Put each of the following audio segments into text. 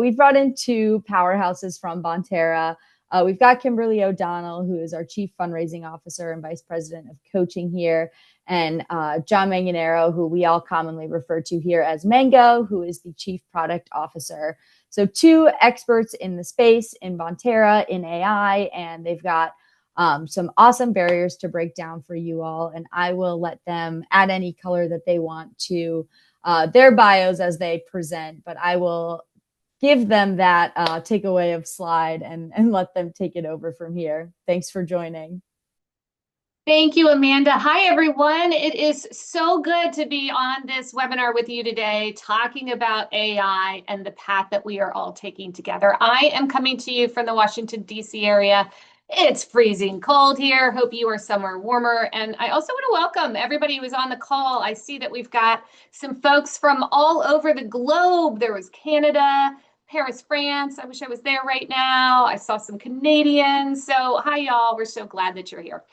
we've brought in two powerhouses from Bonterra. We've got Kimberly O'Donnell, who is our Chief Fundraising Officer and Vice President of Coaching here, and John Manganero, who we all commonly refer to here as Mango, who is the Chief Product Officer. So two experts in the space in Bonterra, in AI, and they've got some awesome barriers to break down for you all. And I will let them add any color that they want to their bios as they present, but I will give them that takeaway of slide and let them take it over from here. Thanks for joining. Thank you, Amanda. Hi, everyone. It is so good to be on this webinar with you today, talking about AI and the path that we are all taking together. I am coming to you from the Washington, D.C. area. It's freezing cold here. Hope you are somewhere warmer. And I also want to welcome everybody who is on the call. I see that we've got some folks from all over the globe. There was Canada, Paris, France. I wish I was there right now. I saw some Canadians. So hi, y'all. We're so glad that you're here.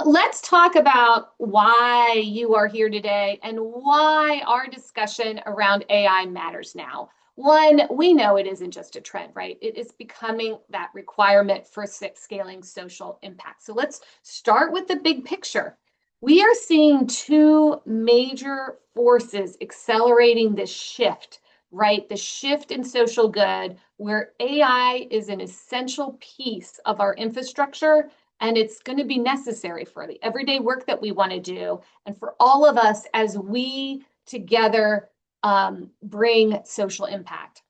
Let's talk about why you are here today and why our discussion around AI matters now. One, we know it isn't just a trend, right? It is becoming that requirement for scaling social impact. So let's start with the big picture. We are seeing two major forces accelerating this shift, right? The shift in social good, where AI is an essential piece of our infrastructure, and it's going to be necessary for the everyday work that we want to do, and for all of us as we together bring social impact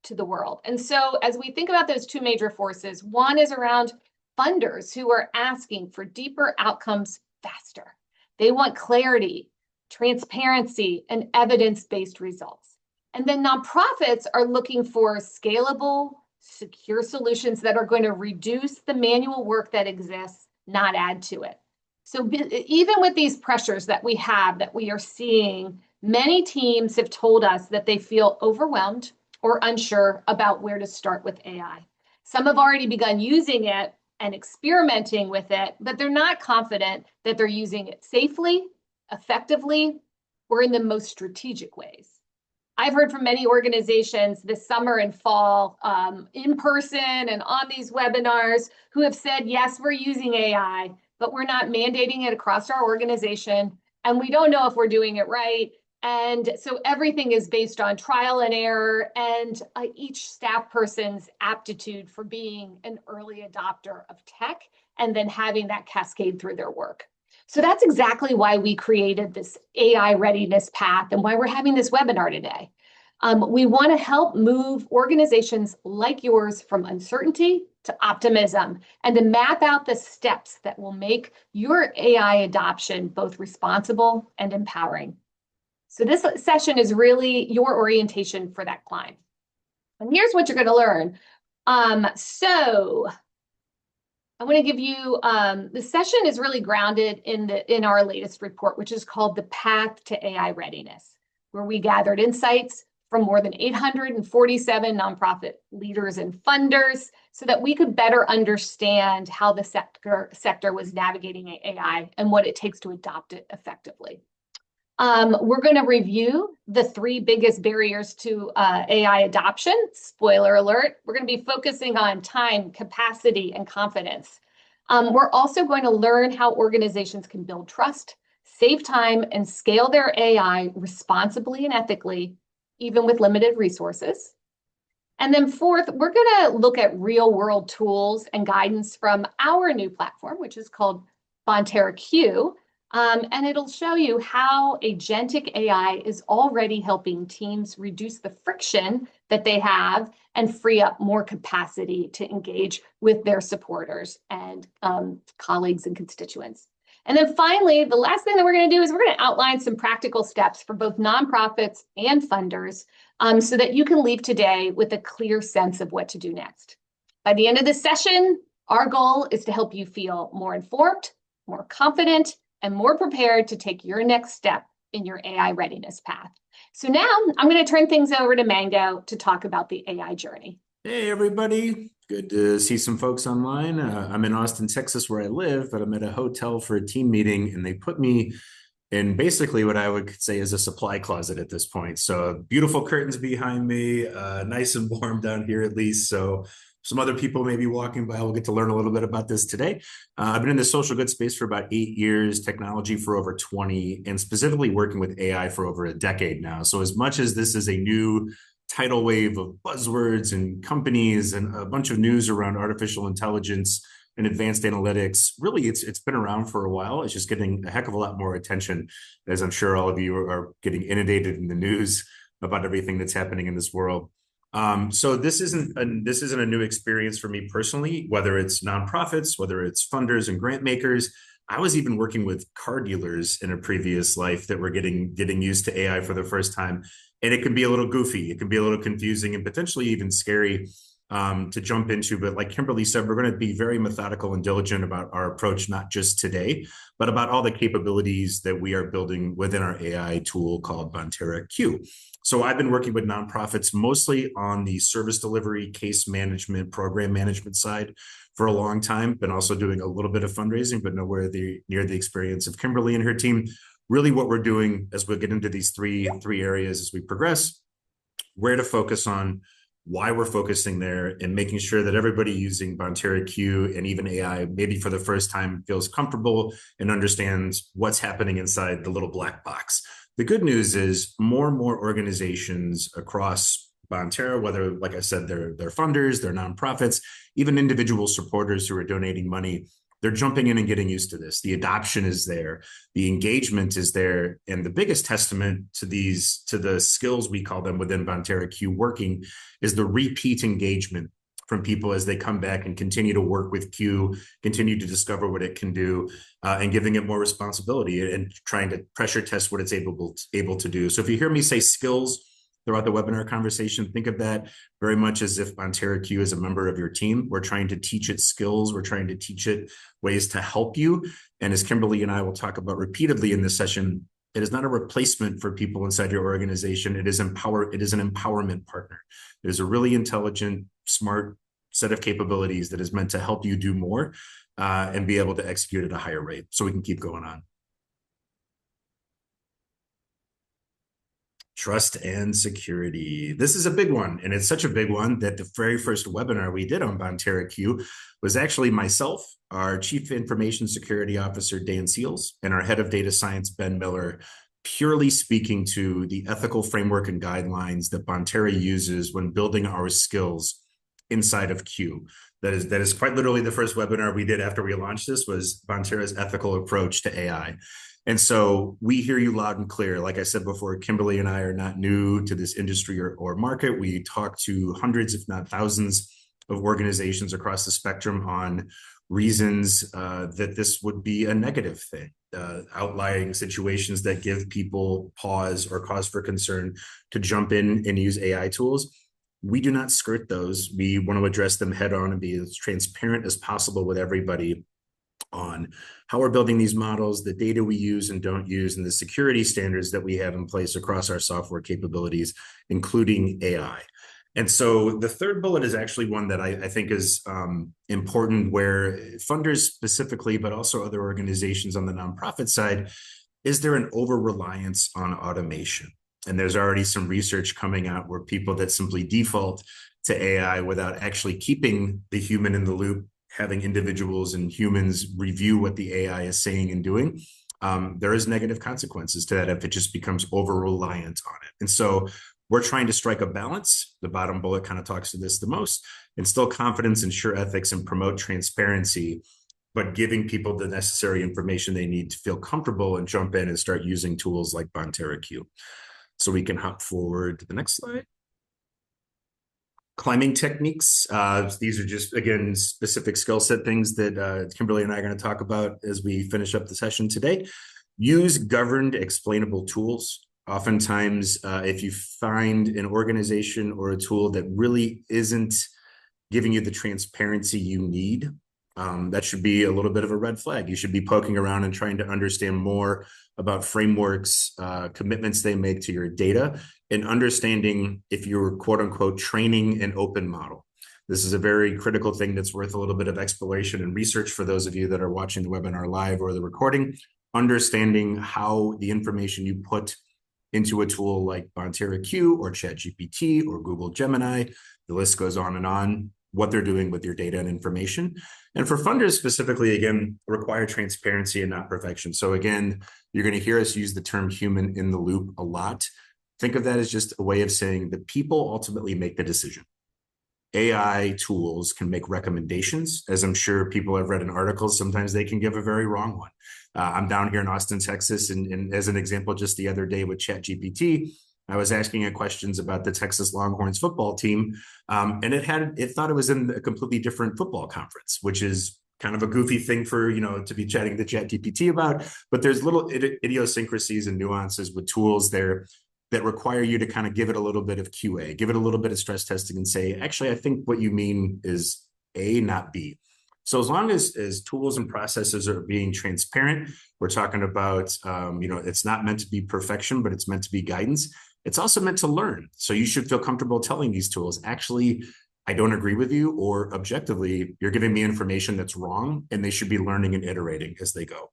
to the world. And so as we think about those two major forces, one is around funders who are asking for deeper outcomes faster. They want clarity, transparency, and evidence-based results. And then nonprofits are looking for scalable, secure solutions that are going to reduce the manual work that exists, not add to it. So even with these pressures that we are seeing, many teams have told us that they feel overwhelmed or unsure about where to start with AI. Some have already begun using it and experimenting with it, but they're not confident that they're using it safely, effectively, or in the most strategic ways. I've heard from many organizations this summer and fall, in person and on these webinars, who have said, yes, we're using AI, but we're not mandating it across our organization, and we don't know if we're doing it right. And so everything is based on trial and error and each staff person's aptitude for being an early adopter of tech and then having that cascade through their work. So that's exactly why we created this AI Readiness Path and why we're having this webinar today. We want to help move organizations like yours from uncertainty to optimism and to map out the steps that will make your AI adoption both responsible and empowering. So this session is really your orientation for that climb. And here's what you're going to learn. So I want to give you, the session is really grounded in our latest report, which is called The Path to AI Readiness, where we gathered insights from more than 847 nonprofit leaders and funders so that we could better understand how the sector was navigating AI and what it takes to adopt it effectively. We're going to review the three biggest barriers to AI adoption. Spoiler alert, we're going to be focusing on time, capacity, and confidence. We're also going to learn how organizations can build trust, save time, and scale their AI responsibly and ethically, even with limited resources. And then fourth, we're going to look at real-world tools and guidance from our new platform, which is called Bonterra Q. And it'll show you how agentic AI is already helping teams reduce the friction that they have and free up more capacity to engage with their supporters and colleagues and constituents. And then finally, the last thing that we're going to do is we're going to outline some practical steps for both nonprofits and funders so that you can leave today with a clear sense of what to do next. By the end of this session, our goal is to help you feel more informed, more confident, and more prepared to take your next step in your AI readiness path. So now I'm going to turn things over to Mango to talk about the AI journey. Hey, everybody. Good to see some folks online. I'm in Austin, Texas, where I live, but I'm at a hotel for a team meeting, and they put me in basically what I would say is a supply closet at this point. So beautiful curtains behind me, nice and warm down here at least. So some other people may be walking by. We'll get to learn a little bit about this today. I've been in the social good space for about 8 years, technology for over 20, and specifically working with AI for over a decade now. So as much as this is a new tidal wave of buzzwords and companies and a bunch of news around artificial intelligence and advanced analytics, really it's been around for a while. It's just getting a heck of a lot more attention, as I'm sure all of you are getting inundated in the news about everything that's happening in this world. So this isn't a new experience for me personally, whether it's nonprofits, whether it's funders and grant makers. I was even working with car dealers in a previous life that were getting used to AI for the first time. And it can be a little goofy, it can be a little confusing and potentially even scary to jump into. But like Kimberly said, we're going to be very methodical and diligent about our approach, not just today, but about all the capabilities that we are building within our AI tool called Bonterra Q. So I've been working with nonprofits mostly on the service delivery, case management, program management side for a long time. Been also doing a little bit of fundraising, but nowhere near the experience of Kimberly and her team. Really what we're doing as we get into these three areas as we progress, where to focus on, why we're focusing there, and making sure that everybody using Bonterra Q and even AI, maybe for the first time, feels comfortable and understands what's happening inside the little black box. The good news is more and more organizations across Bonterra, whether, like I said, they're funders, they're nonprofits, even individual supporters who are donating money, they're jumping in and getting used to this. The adoption is there, the engagement is there, and the biggest testament to the skills, we call them within Bonterra Q, working, is the repeat engagement from people as they come back and continue to work with Q, continue to discover what it can do, and giving it more responsibility and trying to pressure test what it's able to do. So if you hear me say skills throughout the webinar conversation, think of that very much as if Bonterra Q is a member of your team. We're trying to teach it skills. We're trying to teach it ways to help you. And as Kimberly and I will talk about repeatedly in this session, it is not a replacement for people inside your organization. It is an empowerment partner. It is a really intelligent, smart set of capabilities that is meant to help you do more and be able to execute at a higher rate. So we can keep going on. Trust and security. This is a big one, and it's such a big one that the very first webinar we did on Bonterra Q was actually myself, our Chief Information Security Officer, Dan Seals, and our Head of Data Science, Ben Miller, purely speaking to the ethical framework and guidelines that Bonterra uses when building our skills inside of Q. That is quite literally the first webinar we did after we launched this, was Bonterra's ethical approach to AI. And so we hear you loud and clear. Like I said before, Kimberly and I are not new to this industry or market. We talk to hundreds, if not thousands, of organizations across the spectrum on reasons that this would be a negative thing, outlying situations that give people pause or cause for concern to jump in and use AI tools. We do not skirt those. We want to address them head on and be as transparent as possible with everybody on how we're building these models, the data we use and don't use, and the security standards that we have in place across our software capabilities, including AI. And so the third bullet is actually one that I think is important, where funders specifically, but also other organizations on the nonprofit side, is there an over-reliance on automation? And there's already some research coming out where people that simply default to AI without actually keeping the human in the loop, having individuals and humans review what the AI is saying and doing, there is negative consequences to that if it just becomes over-reliant on it. And so we're trying to strike a balance. The bottom bullet kind of talks to this the most: instill confidence, ensure ethics, and promote transparency, but giving people the necessary information they need to feel comfortable and jump in and start using tools like Bonterra Q. So we can hop forward to the next slide. Climbing techniques. These are just, again, specific skill set things that Kimberly and I are going to talk about as we finish up the session today. Use governed, explainable tools. Oftentimes, if you find an organization or a tool that really isn't giving you the transparency you need, that should be a little bit of a red flag. You should be poking around and trying to understand more about frameworks, commitments they make to your data, and understanding if you're quote unquote training an open model. This is a very critical thing that's worth a little bit of exploration and research for those of you that are watching the webinar live or the recording. understanding how the information you put into a tool like Bonterra Q or ChatGPT or Google Gemini, the list goes on, what they're doing with your data and information. And for funders specifically, again, require transparency and not perfection. So again, you're going to hear us use the term human in the loop a lot. Think of that as just a way of saying the people ultimately make the decision. AI tools can make recommendations, as I'm sure people have read in articles. Sometimes they can give a very wrong one. I'm down here in Austin, Texas, and as an example, just the other day with ChatGPT, I was asking it questions about the Texas Longhorns football team, and it thought it was in a completely different football conference, which is kind of a goofy thing for to be chatting to ChatGPT about. But there's little idiosyncrasies and nuances with tools there that require you to kind of give it a little bit of QA, give it a little bit of stress testing and say, actually, I think what you mean is A, not B. So as long as tools and processes are being transparent, we're talking about, it's not meant to be perfection, but it's meant to be guidance. It's also meant to learn. So you should feel comfortable telling these tools, actually, I don't agree with you, or objectively, you're giving me information that's wrong, and they should be learning and iterating as they go.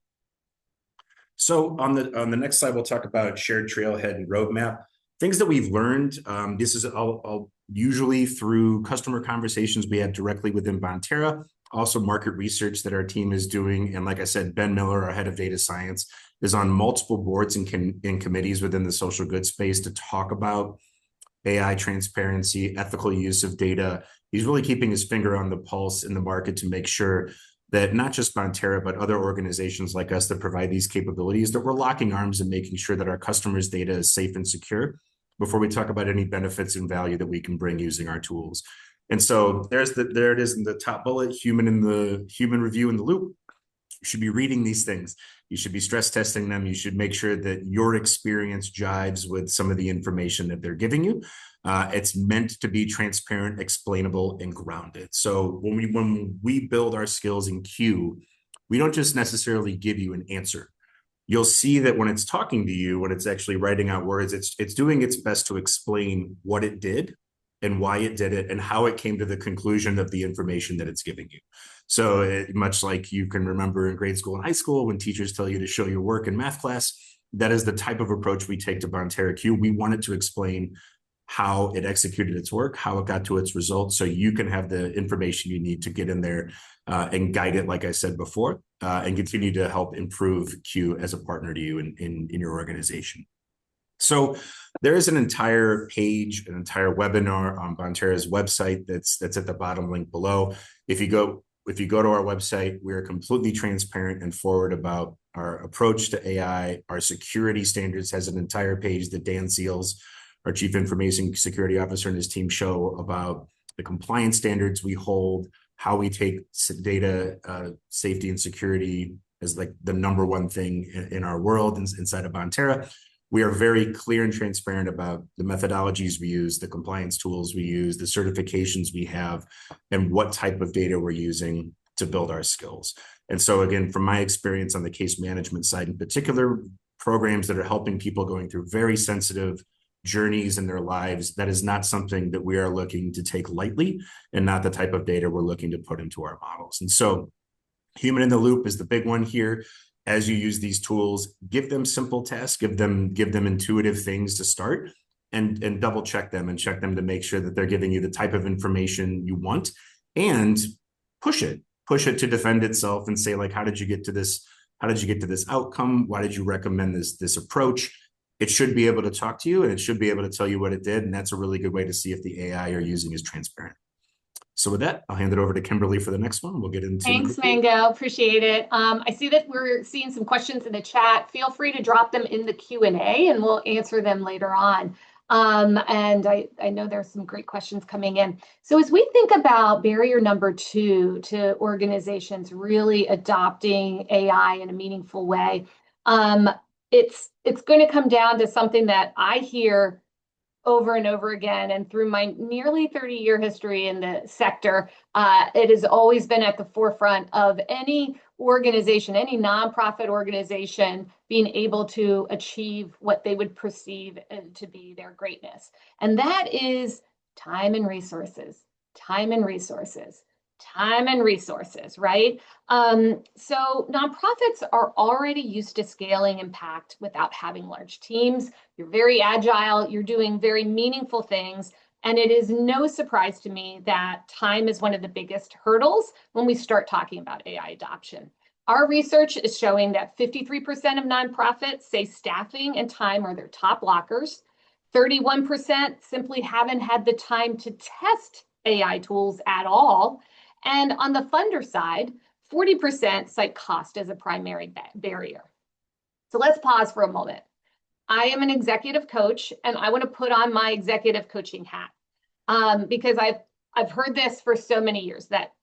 So on the next slide, we'll talk about shared trailhead and roadmap. Things that we've learned. This is all usually through customer conversations we have directly within Bonterra, also market research that our team is doing. And like I said, Ben Miller, our head of data science, is on multiple boards and committees within the social good space to talk about AI transparency, ethical use of data. He's really keeping his finger on the pulse in the market to make sure that not just Bonterra, but other organizations like us that provide these capabilities, that we're locking arms and making sure that our customers' data is safe and secure before we talk about any benefits and value that we can bring using our tools. And so there it is in the top bullet, human review in the loop. You should be reading these things. You should be stress testing them. You should make sure that your experience jives with some of the information that they're giving you. It's meant to be transparent, explainable, and grounded. So when we build our skills in Q, we don't just necessarily give you an answer. You'll see that when it's talking to you, when it's actually writing out words, it's doing its best to explain what it did and why it did it and how it came to the conclusion of the information that it's giving you. So much like you can remember in grade school and high school when teachers tell you to show your work in math class, that is the type of approach we take to Bonterra Q. We want it to explain how it executed its work, how it got to its results, so you can have the information you need to get in there and guide it, like I said before, and continue to help improve Q as a partner to you in your organization. So there is an entire page, an entire webinar on Bonterra's website that's at the bottom link below. If you go to our website, we are completely transparent and forward about our approach to AI. Our security standards has an entire page that Dan Seals, our Chief Information Security Officer, and his team show about the compliance standards we hold, how we take data safety and security as like the number one thing in our world inside of Bonterra. We are very clear and transparent about the methodologies we use, the compliance tools we use, the certifications we have, and what type of data we're using to build our skills. And so again, from my experience on the case management side in particular, programs that are helping people going through very sensitive journeys in their lives, that is not something that we are looking to take lightly and not the type of data we're looking to put into our models. And so human in the loop is the big one here. As you use these tools, give them simple tasks, give them intuitive things to start, and double check them and check them to make sure that they're giving you the type of information you want, and push it to defend itself and say, like, how did you get to this outcome? Why did you recommend this approach? It should be able to talk to you, and it should be able to tell you what it did, and that's a really good way to see if the AI you're using is transparent. So with that, I'll hand it over to Kimberly for the next one. We'll get into. Thanks, Mango. Appreciate it. I see that we're seeing some questions in the chat. Feel free to drop them in the Q&A, and we'll answer them later on. And I know there's some great questions coming in. So as we think about barrier number 2 to organizations really adopting AI in a meaningful way, it's going to come down to something that I hear over and over again. And through my nearly 30-year history in the sector, it has always been at the forefront of any organization, any nonprofit organization being able to achieve what they would perceive to be their greatness. And that is time and resources. Time and resources. Time and resources, right? So nonprofits are already used to scaling impact without having large teams. You're very agile, you're doing very meaningful things. And it is no surprise to me that time is one of the biggest hurdles when we start talking about AI adoption. Our research is showing that 53% of nonprofits say staffing and time are their top blockers. 31% simply haven't had the time to test AI tools at all. And on the funder side, 40% cite cost as a primary barrier. So let's pause for a moment. I am an executive coach, and I want to put on my executive coaching hat because I've heard this for so many years, that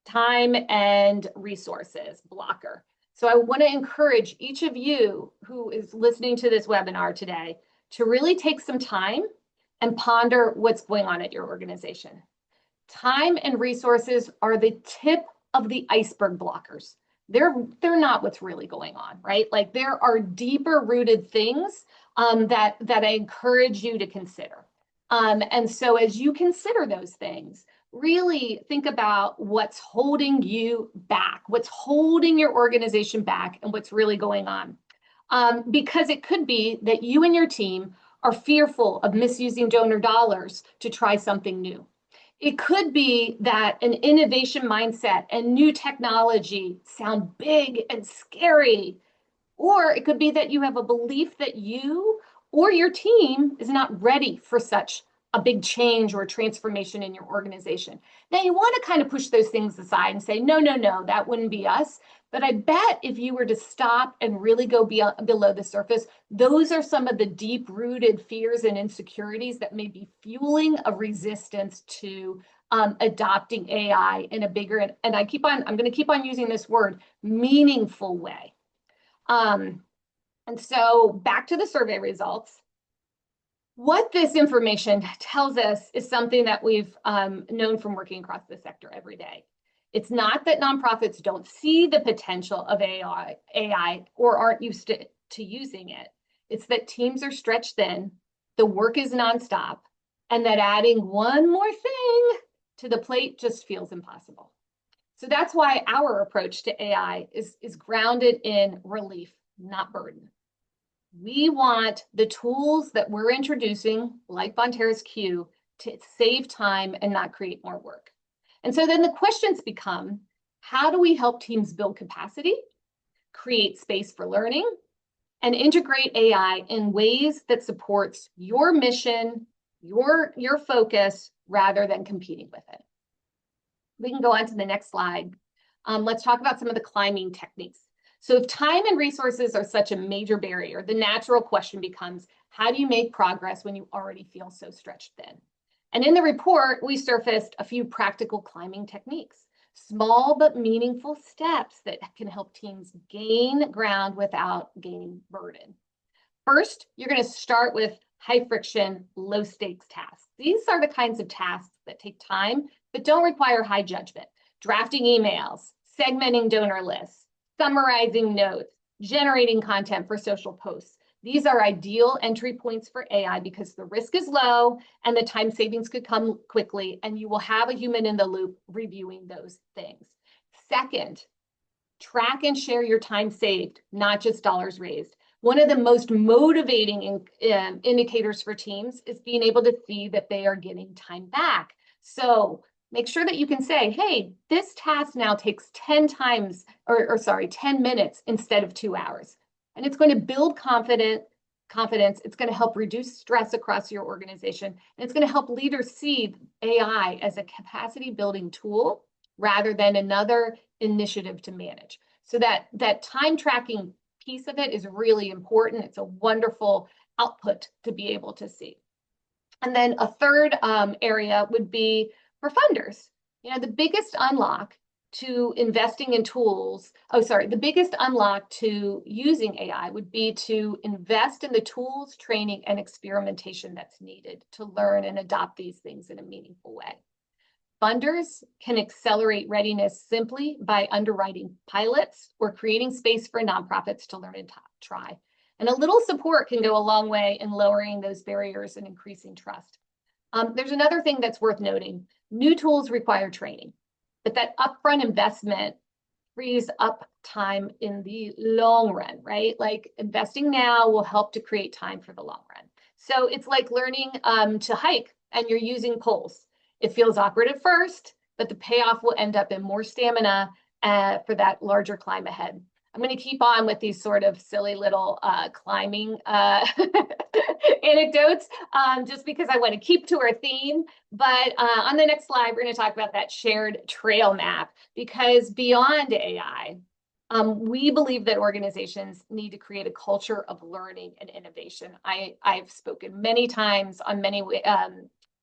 time and resources blocker. So I want to encourage each of you who is listening to this webinar today to really take some time and ponder what's going on at your organization. Time and resources are the tip of the iceberg blockers. They're not what's really going on, right? Like, there are deeper rooted things that I encourage you to consider. And so as you consider those things, really think about what's holding you back, what's holding your organization back, and what's really going on. Because it could be that you and your team are fearful of misusing donor dollars to try something new. It could be that an innovation mindset and new technology sound big and scary. Or it could be that you have a belief that you or your team is not ready for such a big change or transformation in your organization. Now, you want to kind of push those things aside and say, no, that wouldn't be us. But I bet if you were to stop and really go below the surface, those are some of the deep-rooted fears and insecurities that may be fueling a resistance to adopting AI in a bigger, and I'm going to keep on using this word, meaningful way. And so back to the survey results. What this information tells us is something that we've known from working across the sector every day. It's not that nonprofits don't see the potential of AI or aren't used to using it. It's that teams are stretched thin, the work is nonstop, and that adding one more thing to the plate just feels impossible. So that's why our approach to AI is grounded in relief, not burden. We want the tools that we're introducing, like Bonterra's Q, to save time and not create more work. And so then the questions become, how do we help teams build capacity, create space for learning, and integrate AI in ways that supports your mission, your focus, rather than competing with it? We can go on to the next slide. Let's talk about some of the climbing techniques. So if time and resources are such a major barrier, the natural question becomes, how do you make progress when you already feel so stretched thin? And in the report, we surfaced a few practical climbing techniques, small but meaningful steps that can help teams gain ground without gaining burden. First, you're going to start with high friction, low stakes tasks. These are the kinds of tasks that take time, but don't require high judgment. Drafting emails, segmenting donor lists, summarizing notes, generating content for social posts. These are ideal entry points for AI because the risk is low and the time savings could come quickly, and you will have a human in the loop reviewing those things. Second, track and share your time saved, not just dollars raised. One of the most motivating indicators for teams is being able to see that they are getting time back. So make sure that you can say, hey, this task now takes 10 minutes instead of 2 hours. And it's going to build confidence. It's going to help reduce stress across your organization. And it's going to help leaders see AI as a capacity building tool rather than another initiative to manage. So that time tracking piece of it is really important. It's a wonderful output to be able to see. And then a third area would be for funders. The biggest unlock to investing in tools, the biggest unlock to using AI would be to invest in the tools, training, and experimentation that's needed to learn and adopt these things in a meaningful way. Funders can accelerate readiness simply by underwriting pilots or creating space for nonprofits to learn and try. And a little support can go a long way in lowering those barriers and increasing trust. There's another thing that's worth noting. New tools require training. but that upfront investment frees up time in the long run, right? Like investing now will help to create time for the long run. So it's like learning to hike and you're using poles. It feels awkward at first, but the payoff will end up in more stamina for that larger climb ahead. I'm going to keep on with these sort of silly little climbing anecdotes just because I want to keep to our theme. But on the next slide, we're going to talk about that shared trail map, because beyond AI, we believe that organizations need to create a culture of learning and innovation. I've spoken many times on many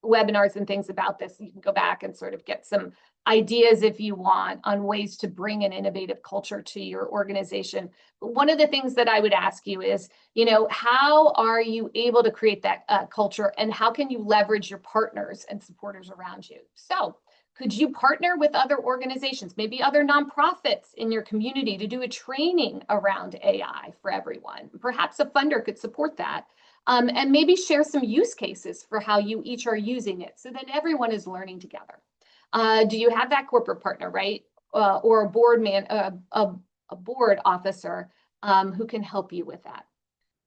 webinars and things about this. You can go back and sort of get some ideas if you want on ways to bring an innovative culture to your organization. But one of the things that I would ask you is, how are you able to create that culture, and how can you leverage your partners and supporters around you? So could you partner with other organizations, maybe other nonprofits in your community, to do a training around AI for everyone? Perhaps a funder could support that. And maybe share some use cases for how you each are using it so that everyone is learning together. Do you have that corporate partner, right? Or a board officer who can help you with that?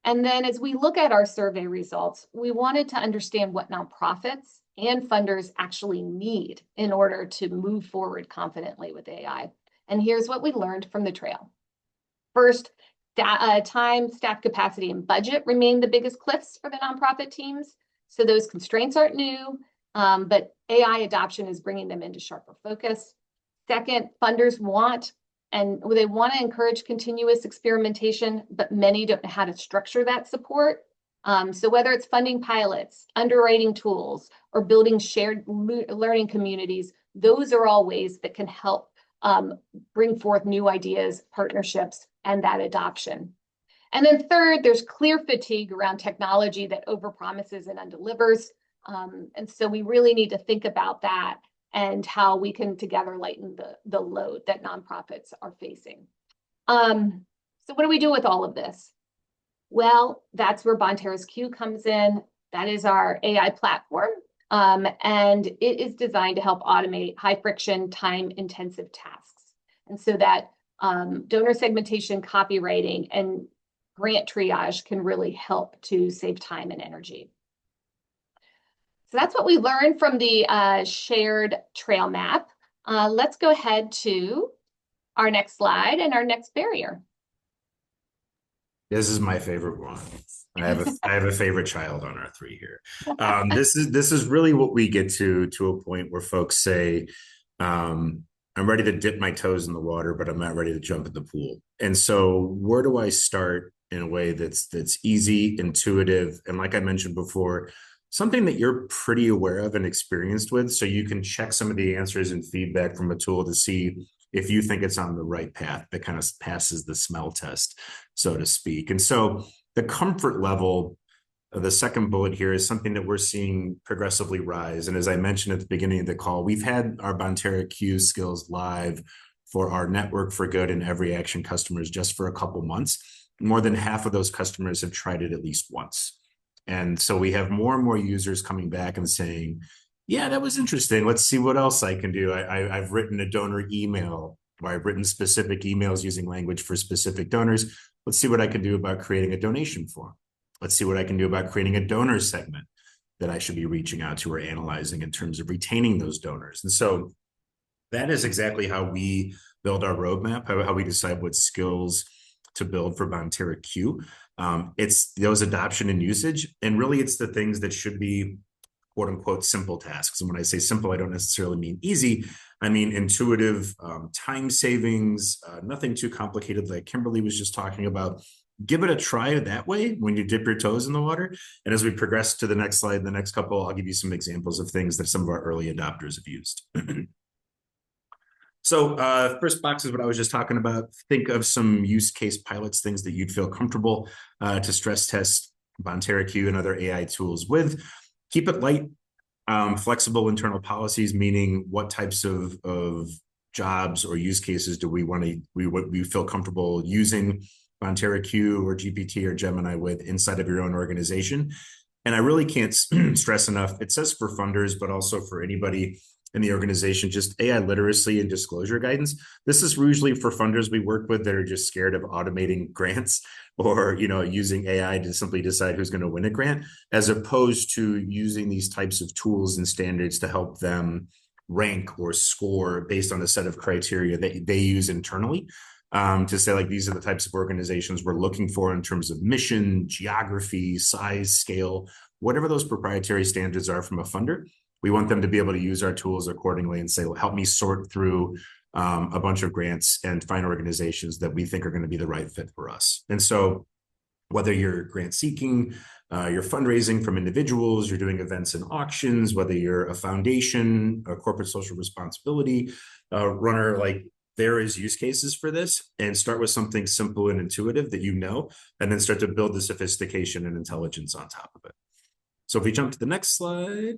And then as we look at our survey results, we wanted to understand what nonprofits and funders actually need in order to move forward confidently with AI. And here's what we learned from the trail. First, time, staff capacity, and budget remain the biggest cliffs for the nonprofit teams. So those constraints aren't new, but AI adoption is bringing them into sharper focus. Second, funders want to encourage continuous experimentation, but many don't know how to structure that support. So whether it's funding pilots, underwriting tools, or building shared learning communities, those are all ways that can help bring forth new ideas, partnerships, and that adoption. And then third, there's clear fatigue around technology that overpromises and undelivers. And so we really need to think about that and how we can together lighten the load that nonprofits are facing. So what do we do with all of this? Well, that's where Bonterra's Q comes in. That is our AI platform. And it is designed to help automate high friction, time intensive tasks. And so that donor segmentation, copywriting, and grant triage can really help to save time and energy. So that's what we learned from the shared trail map. Let's go ahead to our next slide and our next barrier. This is my favorite one. I have a favorite child on our three here. This is really what we get to a point where folks say, I'm ready to dip my toes in the water, but I'm not ready to jump in the pool. And so where do I start in a way that's easy, intuitive, and like I mentioned before, something that you're pretty aware of and experienced with, so you can check some of the answers and feedback from a tool to see if you think it's on the right path that kind of passes the smell test, so to speak. And so the comfort level of the second bullet here is something that we're seeing progressively rise. And as I mentioned at the beginning of the call, we've had our Bonterra Q skills live for our Network for Good and Every Action customers just for a couple months. More than half of those customers have tried it at least once. And so we have more and more users coming back and saying, yeah, that was interesting. Let's see what else I can do. I've written a donor email, or I've written specific emails using language for specific donors. Let's see what I can do about creating a donation form. Let's see what I can do about creating a donor segment that I should be reaching out to or analyzing in terms of retaining those donors. And so that is exactly how we build our roadmap, how we decide what skills to build for Bonterra Q. It's those adoption and usage, and really it's the things that should be quote unquote simple tasks. And when I say simple, I don't necessarily mean easy. I mean intuitive, time savings, nothing too complicated like Kimberly was just talking about. Give it a try that way when you dip your toes in the water. And as we progress to the next slide, the next couple, I'll give you some examples of things that some of our early adopters have used. So first box is what I was just talking about. Think of some use case pilots, things that you'd feel comfortable to stress test Bonterra Q and other AI tools with. Keep it light, flexible internal policies, meaning what types of jobs or use cases do we feel comfortable using Bonterra Q or GPT or Gemini with inside of your own organization. And I really can't stress enough, it says for funders, but also for anybody in the organization, just AI literacy and disclosure guidance. This is usually for funders we work with that are just scared of automating grants or, using AI to simply decide who's going to win a grant, as opposed to using these types of tools and standards to help them rank or score based on a set of criteria that they use internally, to say, like, these are the types of organizations we're looking for in terms of mission, geography, size, scale, whatever those proprietary standards are from a funder. We want them to be able to use our tools accordingly and say, well, help me sort through a bunch of grants and find organizations that we think are going to be the right fit for us. And so whether you're grant seeking, you're fundraising from individuals, you're doing events and auctions, whether you're a foundation, a corporate social responsibility runner, like, there is use cases for this, and start with something simple and intuitive that and then start to build the sophistication and intelligence on top of it. So if we jump to the next slide,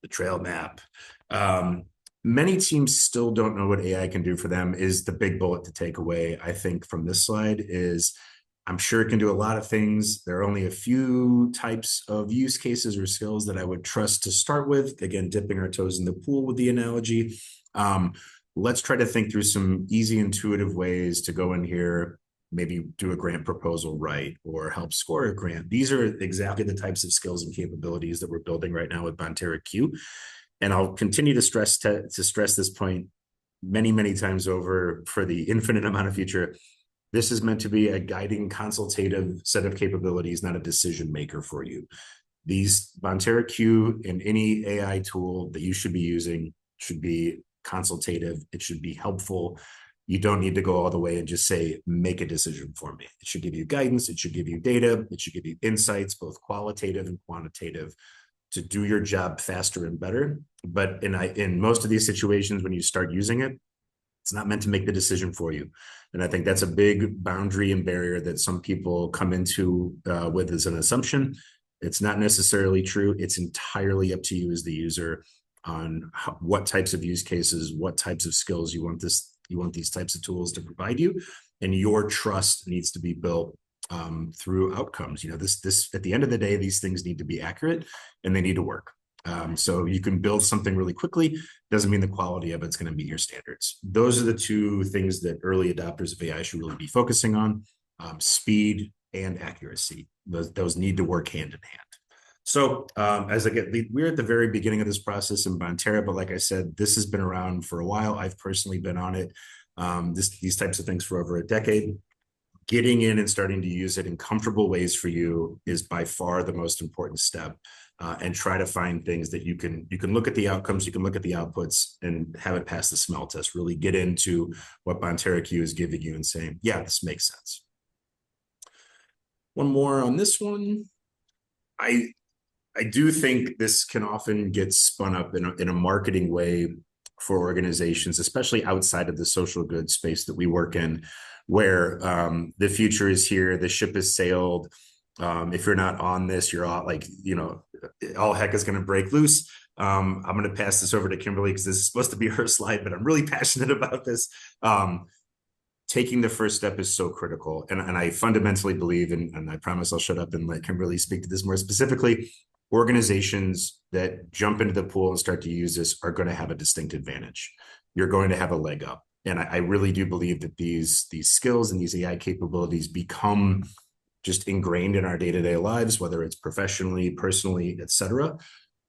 the trail map. Many teams still don't know what AI can do for them is the big bullet to take away, I think, from this slide is, I'm sure it can do a lot of things. There are only a few types of use cases or skills that I would trust to start with. Again, dipping our toes in the pool with the analogy. Let's try to think through some easy, intuitive ways to go in here, maybe do a grant proposal right, or help score a grant. These are exactly the types of skills and capabilities that we're building right now with Bonterra Q. And I'll continue to stress this point many, many times over for the infinite amount of future. This is meant to be a guiding, consultative set of capabilities, not a decision maker for you. These Bonterra Q and any AI tool that you should be using should be consultative. It should be helpful. You don't need to go all the way and just say, make a decision for me. It should give you guidance. It should give you data. It should give you insights, both qualitative and quantitative, to do your job faster and better. But in most of these situations, when you start using it, it's not meant to make the decision for you. And I think that's a big boundary and barrier that some people come into with as an assumption. It's not necessarily true. It's entirely up to you as the user on what types of use cases, what types of skills you want these types of tools to provide you, and your trust needs to be built through outcomes. This at the end of the day, these things need to be accurate and they need to work. So you can build something really quickly, doesn't mean the quality of it's going to meet your standards. Those are the two things that early adopters of AI should really be focusing on: speed and accuracy. Those need to work hand in hand. So we're at the very beginning of this process in Bonterra, but like I said, this has been around for a while. I've personally been on it, these types of things for over a decade. Getting in and starting to use it in comfortable ways for you is by far the most important step. And try to find things that you can look at the outcomes, you can look at the outputs, and have it pass the smell test. Really get into what Bonterra Q is giving you and saying, yeah, this makes sense. One more on this one. I do think this can often get spun up in a marketing way for organizations, especially outside of the social goods space that we work in, where the future is here, the ship has sailed. If you're not on this, you're all all heck is going to break loose. I'm going to pass this over to Kimberly because this is supposed to be her slide, but I'm really passionate about this. Taking the first step is so critical. And I fundamentally believe, and I promise I'll shut up and let Kimberly speak to this more specifically, organizations that jump into the pool and start to use this are going to have a distinct advantage. You're going to have a leg up. And I really do believe that these skills and these AI capabilities become just ingrained in our day-to-day lives, whether it's professionally, personally, et cetera.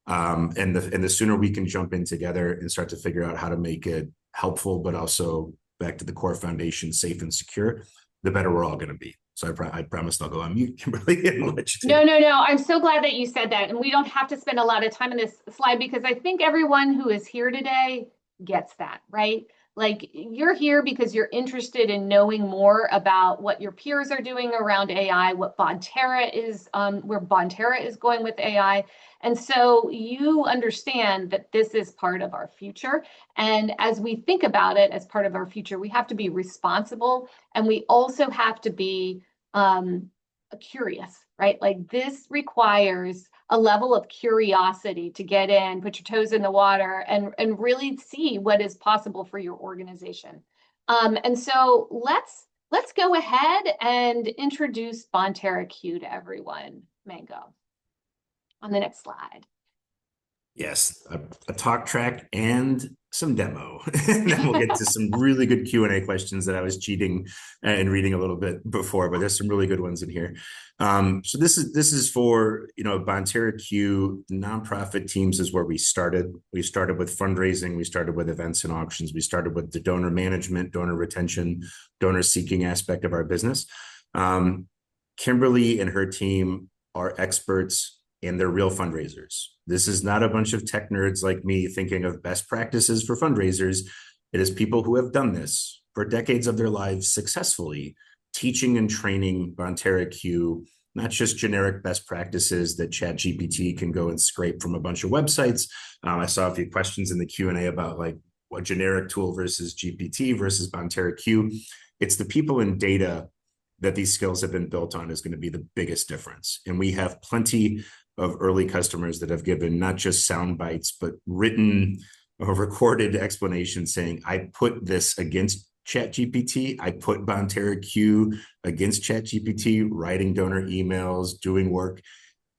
And the sooner we can jump in together and start to figure out how to make it helpful, but also back to the core foundation, safe and secure, the better we're all going to be. So I promised I'll go on mute, Kimberly, and let you take it. No. I'm so glad that you said that. And we don't have to spend a lot of time in this slide because I think everyone who is here today gets that, right? Like, you're here because you're interested in knowing more about what your peers are doing around AI, what Bonterra is, where Bonterra is going with AI. And so you understand that this is part of our future. And as we think about it as part of our future, we have to be responsible, and we also have to be curious, right? Like, this requires a level of curiosity to get in, put your toes in the water, and really see what is possible for your organization. And so let's go ahead and introduce Bonterra Q to everyone. Mango. On the next slide. Yes, a talk track and some demo. And then we'll get to some really good Q&A questions that I was cheating and reading a little bit before, but there's some really good ones in here. So this is for, Bonterra Q nonprofit teams is where we started. We started with fundraising. We started with events and auctions. We started with the donor management, donor retention, donor seeking aspect of our business. Kimberly and her team are experts and they're real fundraisers. This is not a bunch of tech nerds like me thinking of best practices for fundraisers. It is people who have done this for decades of their lives successfully, teaching and training Bonterra Q, not just generic best practices that ChatGPT can go and scrape from a bunch of websites. I saw a few questions in the Q&A about like what generic tool versus GPT versus Bonterra Q. It's the people in data that these skills have been built on is going to be the biggest difference. And we have plenty of early customers that have given not just sound bites, but written or recorded explanations saying, I put this against ChatGPT. I put Bonterra Q against ChatGPT, writing donor emails, doing work.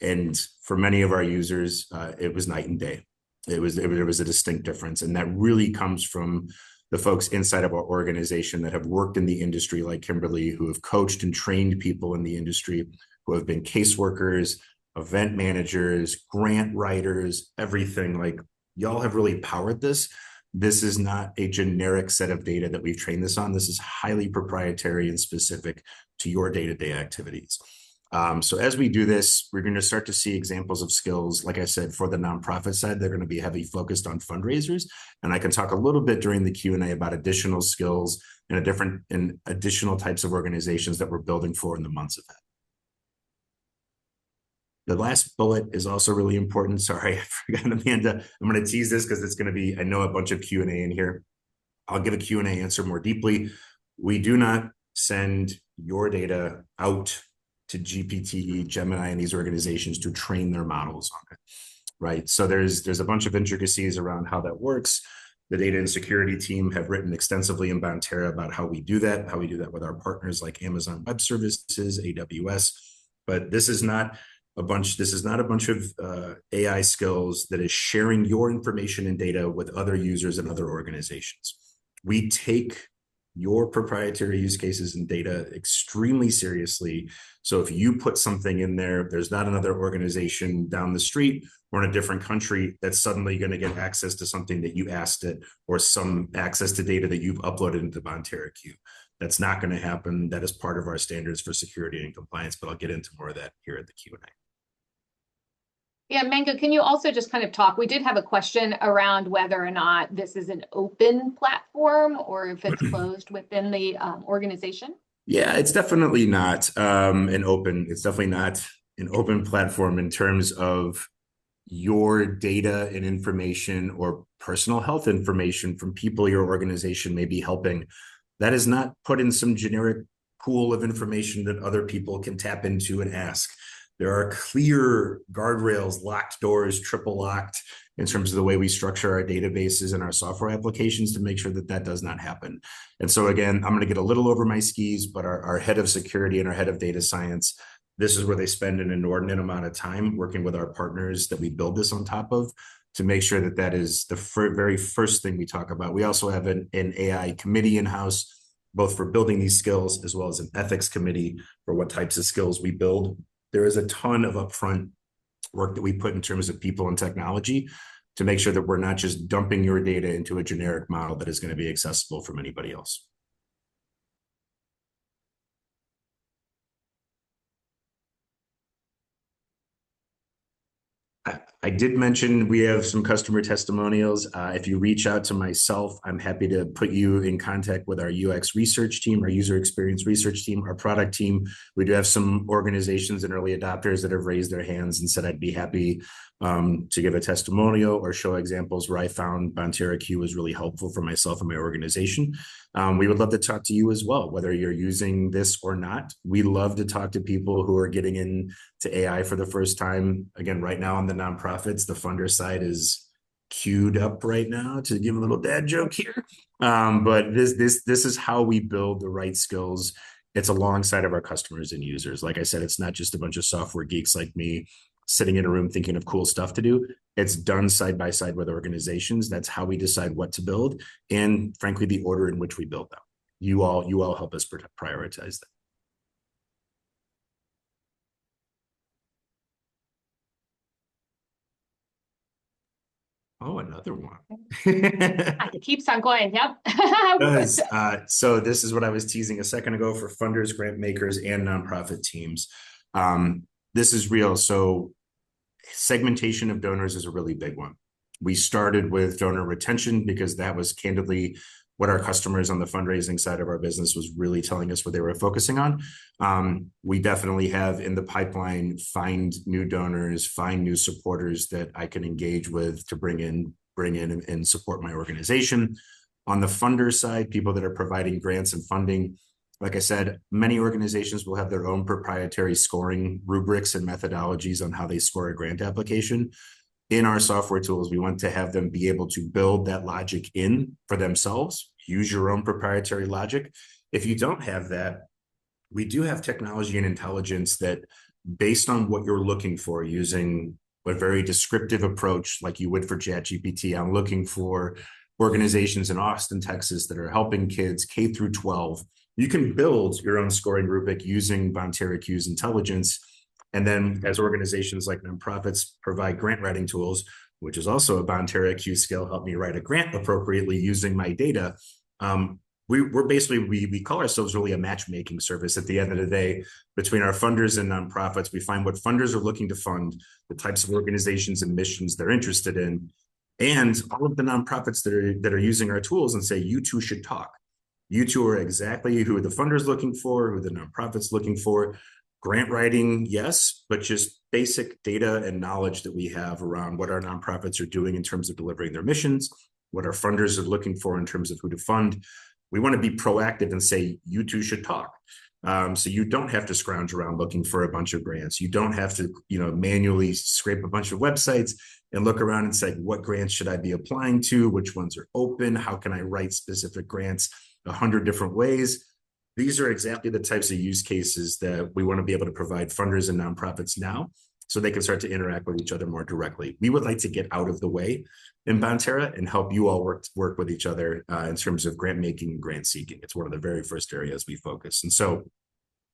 And for many of our users, it was night and day. There was a distinct difference. And that really comes from the folks inside of our organization that have worked in the industry like Kimberly, who have coached and trained people in the industry, who have been caseworkers, event managers, grant writers, everything. Like y'all have really powered this. This is not a generic set of data that we've trained this on. This is highly proprietary and specific to your day-to-day activities. So as we do this, we're going to start to see examples of skills. Like I said, for the nonprofit side, they're going to be heavy focused on fundraisers. And I can talk a little bit during the Q&A about additional skills and additional types of organizations that we're building for in the months ahead. The last bullet is also really important. Sorry, I forgot, Amanda. I'm going to tease this because it's going to be, I know, a bunch of Q&A in here. I'll give a Q&A answer more deeply. We do not send your data out to GPT, Gemini, and these organizations to train their models on it, right? So there's a bunch of intricacies around how that works. The data and security team have written extensively in Bonterra about how we do that with our partners like Amazon Web Services, AWS. But this is not a bunch of AI skills that is sharing your information and data with other users and other organizations. We take your proprietary use cases and data extremely seriously. So if you put something in there, there's not another organization down the street or in a different country that's suddenly going to get access to something that you asked it or some access to data that you've uploaded into Bonterra Q. That's not going to happen. That is part of our standards for security and compliance, but I'll get into more of that here at the Q&A. Yeah, Mango, can you also just kind of talk? We did have a question around whether or not this is an open platform or if it's closed within the organization. Yeah, it's definitely not It's definitely not an open platform in terms of your data and information or personal health information from people your organization may be helping. That is not put in some generic pool of information that other people can tap into and ask. There are clear guardrails, locked doors, triple locked in terms of the way we structure our databases and our software applications to make sure that that does not happen. And so again, I'm going to get a little over my skis, but our head of security and our head of data science, this is where they spend an inordinate amount of time working with our partners that we build this on top of to make sure that that is the very first thing we talk about. We also have an AI committee in-house, both for building these skills as well as an ethics committee for what types of skills we build. There is a ton of upfront work that we put in terms of people and technology to make sure that we're not just dumping your data into a generic model that is going to be accessible from anybody else. I did mention we have some customer testimonials. If you reach out to myself, I'm happy to put you in contact with our UX research team, our user experience research team, our product team. We do have some organizations and early adopters that have raised their hands and said, I'd be happy to give a testimonial or show examples where I found Bonterra Q was really helpful for myself and my organization. We would love to talk to you as well, whether you're using this or not. We love to talk to people who are getting into AI for the first time. Again, right now on the nonprofits, the funder side is queued up right now to give a little dad joke here. But this is how we build the right skills. It's alongside of our customers and users. Like I said, it's not just a bunch of software geeks like me sitting in a room thinking of cool stuff to do. It's done side by side with organizations. That's how we decide what to build, and frankly, the order in which we build them. You all help us prioritize that. Oh, another one. It keeps on going. Yep. So this is what I was teasing a second ago for funders, grant makers, and nonprofit teams. This is real. So segmentation of donors is a really big one. We started with donor retention because that was candidly what our customers on the fundraising side of our business was really telling us what they were focusing on. We definitely have in the pipeline, find new donors, find new supporters that I can engage with to bring in and support my organization. On the funder side, people that are providing grants and funding, like I said, many organizations will have their own proprietary scoring rubrics and methodologies on how they score a grant application. In our software tools, we want to have them be able to build that logic in for themselves, use your own proprietary logic. If you don't have that, we do have technology and intelligence that, based on what you're looking for, using a very descriptive approach like you would for ChatGPT, I'm looking for organizations in Austin, Texas that are helping kids K through 12. You can build your own scoring rubric using Bonterra Q's intelligence. And then as organizations like nonprofits provide grant writing tools, which is also a Bonterra Q skill, help me write a grant appropriately using my data. We're basically, we call ourselves really a matchmaking service at the end of the day between our funders and nonprofits. We find what funders are looking to fund, the types of organizations and missions they're interested in, and all of the nonprofits that are using our tools, and say, you two should talk. You two are exactly who the funder's looking for, who the nonprofit's looking for. Grant writing, yes, but just basic data and knowledge that we have around what our nonprofits are doing in terms of delivering their missions, what our funders are looking for in terms of who to fund. We want to be proactive and say, you two should talk. So you don't have to scrounge around looking for a bunch of grants. You don't have to, manually scrape a bunch of websites and look around and say, what grants should I be applying to? Which ones are open? How can I write specific grants 100 different ways? These are exactly the types of use cases that we want to be able to provide funders and nonprofits now, so they can start to interact with each other more directly. We would like to get out of the way in Bonterra and help you all work with each other in terms of grant making and grant seeking. It's one of the very first areas we focus. And so,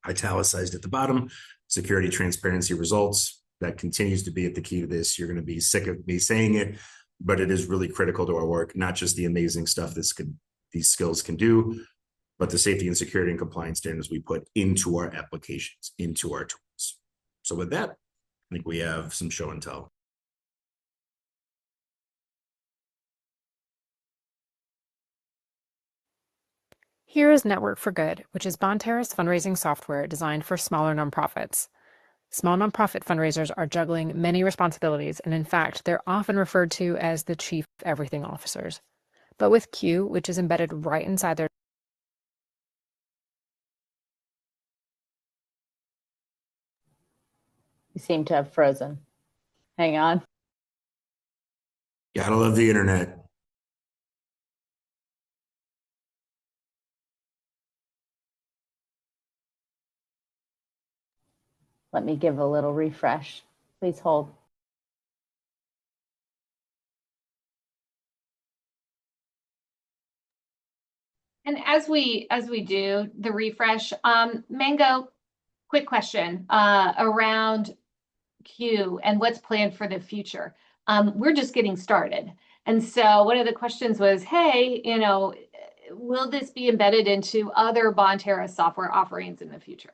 italicized at the bottom, security, transparency, results. That continues to be at the key to this. You're going to be sick of me saying it, but it is really critical to our work, not just the amazing stuff these skills can do, but the safety and security and compliance standards we put into our applications, into our tools. So with that, I think we have some show and tell. Here is Network for Good, which is Bonterra's fundraising software designed for smaller nonprofits. Small nonprofit fundraisers are juggling many responsibilities, and in fact, they're often referred to as the chief everything officers. But with Q, which is embedded right inside their You seem to have frozen. Hang on. Gotta love the internet. Let me give a little refresh. Please hold. And as we do the refresh, Mango, quick question around Q and what's planned for the future. We're just getting started. And so one of the questions was, hey, will this be embedded into other Bonterra software offerings in the future?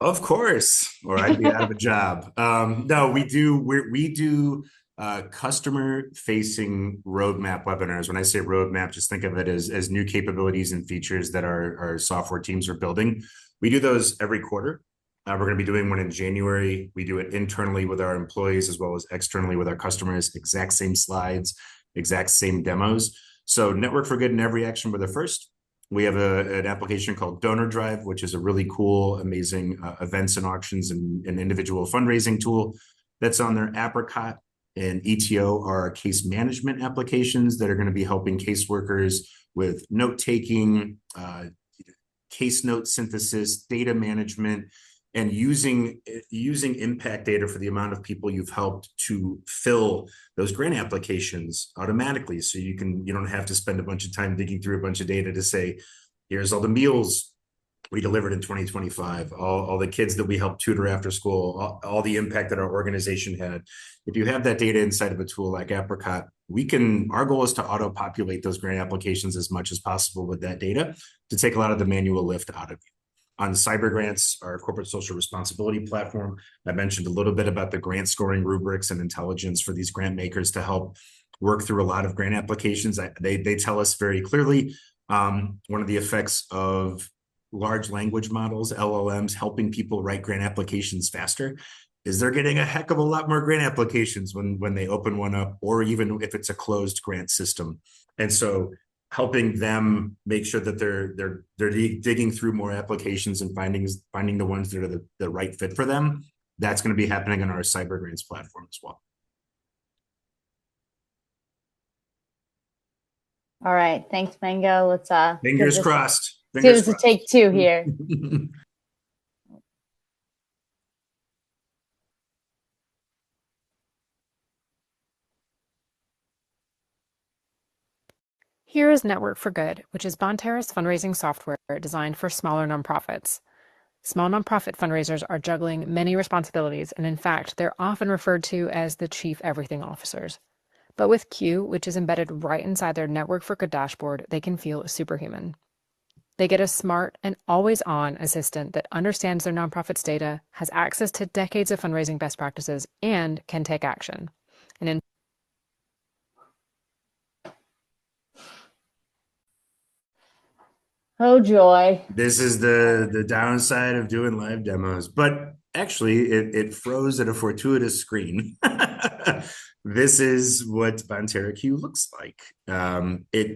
Of course, or I'd be out of a job. No, we do customer-facing roadmap webinars. When I say roadmap, just think of it as new capabilities and features that our software teams are building. We do those every quarter. We're going to be doing one in January. We do it internally with our employees as well as externally with our customers. Exact same slides, exact same demos. So Network for Good in every action with the first. We have an application called Donor Drive, which is a really cool, amazing events and auctions and individual fundraising tool that's on there. Apricot and ETO are our case management applications that are going to be helping caseworkers with note-taking, case note synthesis, data management, and using impact data for the amount of people you've helped to fill those grant applications automatically. So you don't have to spend a bunch of time digging through a bunch of data to say, here's all the meals we delivered in 2025, all the kids that we helped tutor after school, all the impact that our organization had. If you have that data inside of a tool like Apricot, our goal is to auto-populate those grant applications as much as possible with that data to take a lot of the manual lift out of you. On Cyber Grants, our corporate social responsibility platform, I mentioned a little bit about the grant scoring rubrics and intelligence for these grant makers to help work through a lot of grant applications. They tell us very clearly one of the effects of large language models, LLMs, helping people write grant applications faster is they're getting a heck of a lot more grant applications when they open one up, or even if it's a closed grant system. And so helping them make sure that they're digging through more applications and finding the ones that are the right fit for them. That's going to be happening on our Cyber Grants platform as well. All right, thanks, Mango. Let's fingers crossed. Give us a take two here. Here is Network for Good, which is Bonterra's fundraising software designed for smaller nonprofits. Small nonprofit fundraisers are juggling many responsibilities, and in fact, they're often referred to as the chief everything officers. But with Q, which is embedded right inside their Network for Good dashboard, they can feel superhuman. They get a smart and always-on assistant that understands their nonprofit's data, has access to decades of fundraising best practices, and can take action. And oh joy. This is the downside of doing live demos, but actually it froze at a fortuitous screen. This is what Bonterra Q looks like.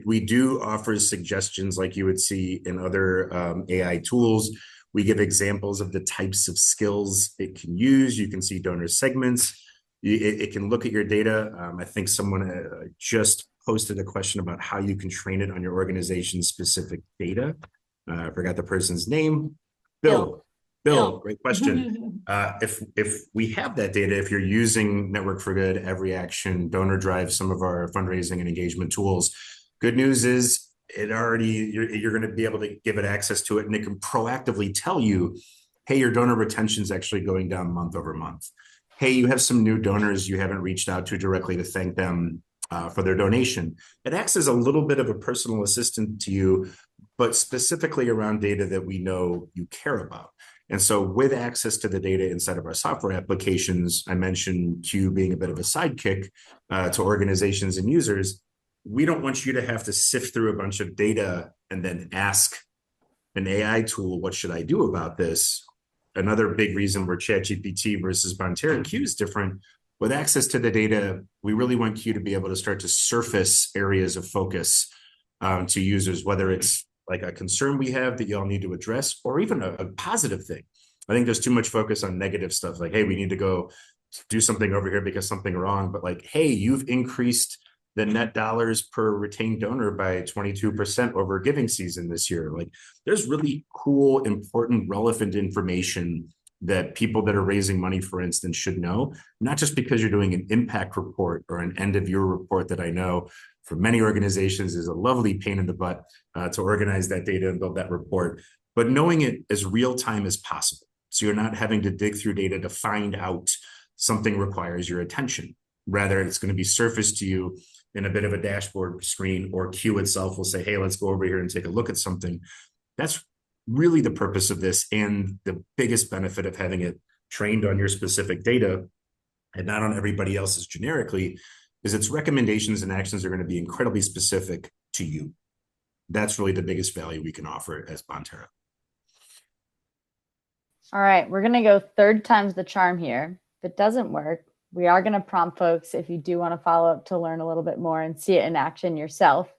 We do offer suggestions like you would see in other AI tools. We give examples of the types of skills it can use. You can see donor segments. It can look at your data. I think someone just posted a question about how you can train it on your organization's specific data. I forgot the person's name. Bill, great question. If we have that data, if you're using Network for Good, Every Action, Donor Drive, some of our fundraising and engagement tools, good news is you're going to be able to give it access to it, and it can proactively tell you, hey, your donor retention is actually going down month over month. Hey, you have some new donors you haven't reached out to directly to thank them for their donation. It acts as a little bit of a personal assistant to you, but specifically around data that we know you care about. And so with access to the data inside of our software applications, I mentioned Q being a bit of a sidekick to organizations and users. We don't want you to have to sift through a bunch of data and then ask an AI tool, what should I do about this? Another big reason where ChatGPT versus Bonterra Q is different. With access to the data, we really want Q to be able to start to surface areas of focus to users, whether it's like a concern we have that y'all need to address, or even a positive thing. I think there's too much focus on negative stuff, like, hey, we need to go do something over here because something wrong. But like, hey, you've increased the net dollars per retained donor by 22% over giving season this year. Like, there's really cool, important, relevant information that people that are raising money, for instance, should know, not just because you're doing an impact report or an end of year report that I know for many organizations is a lovely pain in the butt to organize that data and build that report, but knowing it as real time as possible. So you're not having to dig through data to find out something requires your attention. Rather, it's going to be surfaced to you in a bit of a dashboard screen, or Q itself will say, hey, let's go over here and take a look at something. That's really the purpose of this, and the biggest benefit of having it trained on your specific data and not on everybody else's generically is its recommendations and actions are going to be incredibly specific to you. That's really the biggest value we can offer as Bonterra. All right, we're going to go third time's the charm here. If it doesn't work, we are going to prompt folks if you do want to follow up to learn a little bit more and see it in action yourself.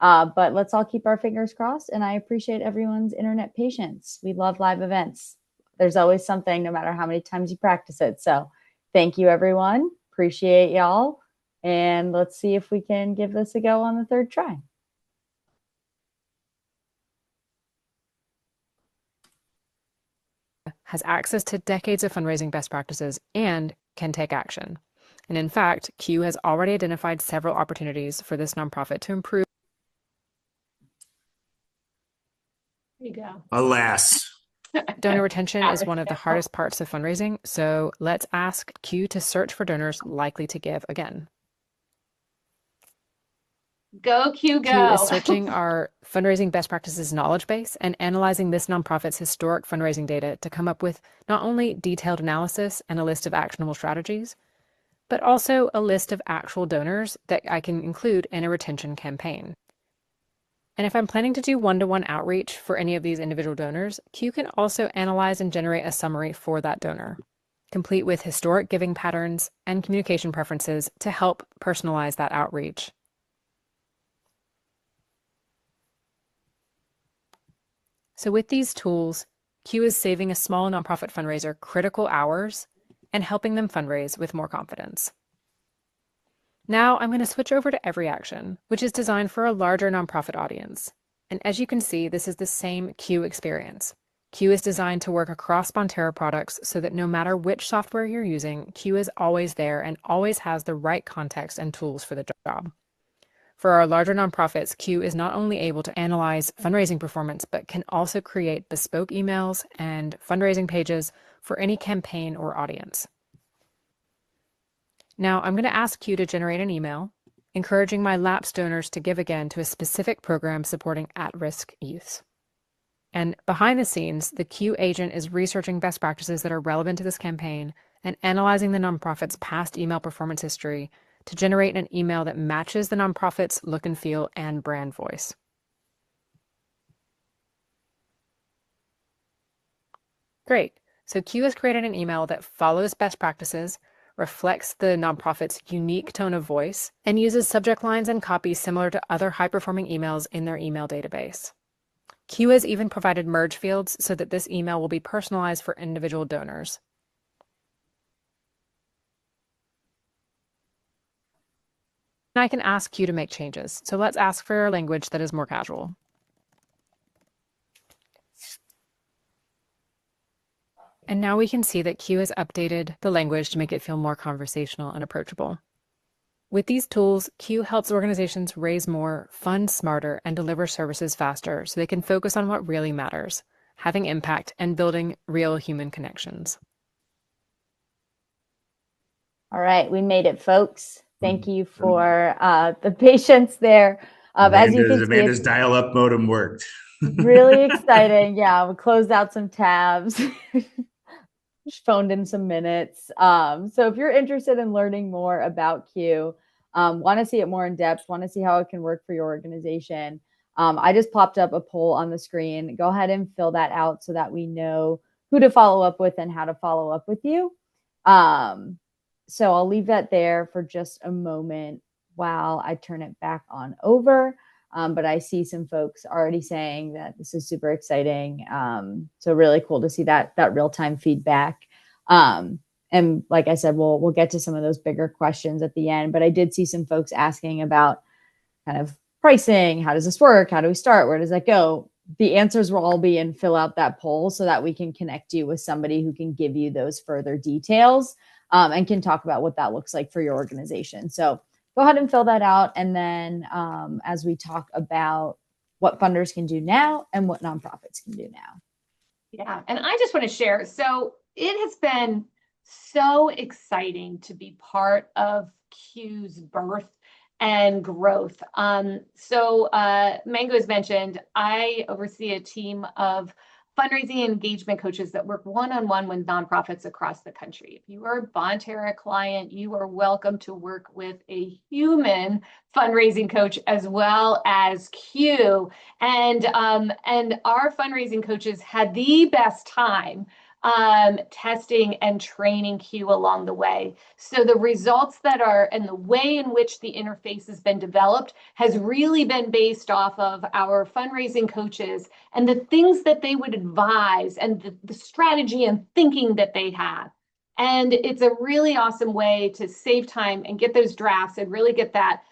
But let's all keep our fingers crossed, and I appreciate everyone's internet patience. We love live events. There's always something, no matter how many times you practice it. So thank you, everyone. Appreciate y'all. And let's see if we can give this a go on the third try. has access to decades of fundraising best practices, and can take action. And in fact, Q has already identified several opportunities for this nonprofit to improve. There you go. Alas. Donor retention is one of the hardest parts of fundraising, so let's ask Q to search for donors likely to give again. Go, Q, go. Q is searching our fundraising best practices knowledge base and analyzing this nonprofit's historic fundraising data to come up with not only detailed analysis and a list of actionable strategies, but also a list of actual donors that I can include in a retention campaign. And if I'm planning to do one-to-one outreach for any of these individual donors, Q can also analyze and generate a summary for that donor, complete with historic giving patterns and communication preferences to help personalize that outreach. So with these tools, Q is saving a small nonprofit fundraiser critical hours and helping them fundraise with more confidence. Now I'm going to switch over to Every Action, which is designed for a larger nonprofit audience. And as you can see, this is the same Q experience. Q is designed to work across Bonterra products so that no matter which software you're using, Q is always there and always has the right context and tools for the job. For our larger nonprofits, Q is not only able to analyze fundraising performance, but can also create bespoke emails and fundraising pages for any campaign or audience. Now, I'm going to ask Q to generate an email encouraging my lapsed donors to give again to a specific program supporting at-risk youths. And behind the scenes, the Q agent is researching best practices that are relevant to this campaign and analyzing the nonprofit's past email performance history to generate an email that matches the nonprofit's look and feel and brand voice. Great. So Q has created an email that follows best practices, reflects the nonprofit's unique tone of voice, and uses subject lines and copy similar to other high-performing emails in their email database. Q has even provided merge fields so that this email will be personalized for individual donors. And I can ask Q to make changes. So let's ask for a language that is more casual. And now we can see that Q has updated the language to make it feel more conversational and approachable. With these tools, Q helps organizations raise more, fund smarter, and deliver services faster so they can focus on what really matters, having impact and building real human connections. All right, we made it, folks. Thank you for the patience there. As you can see, Amanda's dial-up modem worked. Really exciting. Yeah, we closed out some tabs, phoned in some minutes. So if you're interested in learning more about Q, want to see it more in depth, want to see how it can work for your organization, I just popped up a poll on the screen. Go ahead and fill that out so that we know who to follow up with and how to follow up with you. So I'll leave that there for just a moment while I turn it back on over. But I see some folks already saying that this is super exciting. So really cool to see that real-time feedback. And like I said, we'll get to some of those bigger questions at the end. But I did see some folks asking about kind of pricing. How does this work? How do we start? Where does that go? The answers will all be in fill out that poll so that we can connect you with somebody who can give you those further details and can talk about what that looks like for your organization. So go ahead and fill that out. And then as we talk about what funders can do now and what nonprofits can do now. Yeah, and I just want to share. So it has been so exciting to be part of Q's birth and growth. So Mango has mentioned, I oversee a team of fundraising and engagement coaches that work one-on-one with nonprofits across the country. If you are a Bonterra client, you are welcome to work with a human fundraising coach as well as Q. And our fundraising coaches had the best time testing and training Q along the way. So the results that are and the way in which the interface has been developed has really been based off of our fundraising coaches and the things that they would advise and the strategy and thinking that they have. And it's a really awesome way to save time and get those drafts and really get that